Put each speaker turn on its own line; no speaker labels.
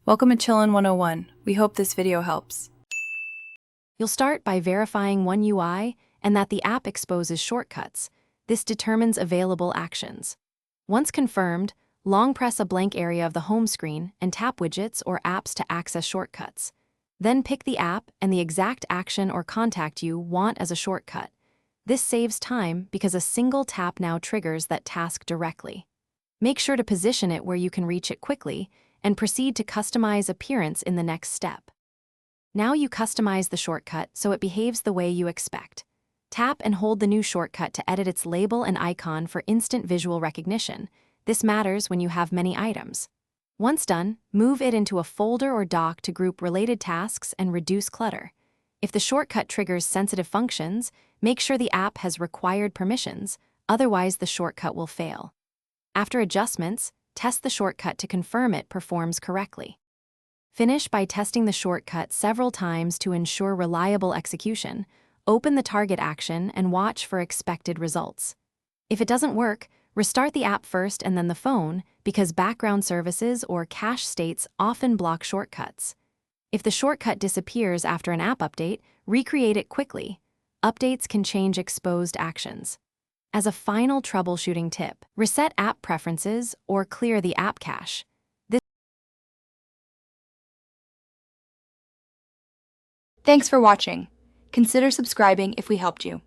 Welcome to Chillin' 101. We hope this video helps.
You'll start by verifying One UI and that the app exposes shortcuts. This determines available actions. Once confirmed, long press a blank area of the home screen and tap widgets or apps to access shortcuts. Then pick the app and the exact action or contact you want as a shortcut. This saves time because a single tap now triggers that task directly. Make sure to position it where you can reach it quickly and proceed to customize appearance in the next step. Now you customize the shortcut so it behaves the way you expect. Tap and hold the new shortcut to edit its label and icon for instant visual recognition. This matters when you have many items. Once done, move it into a folder or dock to group related tasks and reduce clutter. If the shortcut triggers sensitive functions, make sure the app has required permissions, otherwise the shortcut will fail. After adjustments, test the shortcut to confirm it performs correctly. Finish by testing the shortcut several times to ensure reliable execution. Open the target action and watch for expected results. If it doesn't work, restart the app first and then the phone, because background services or cache states often block shortcuts. If the shortcut disappears after an app update, recreate it quickly. Updates can change exposed actions. As a final troubleshooting tip, reset app preferences or clear the app cache.
Thanks for watching. Consider subscribing if we helped you.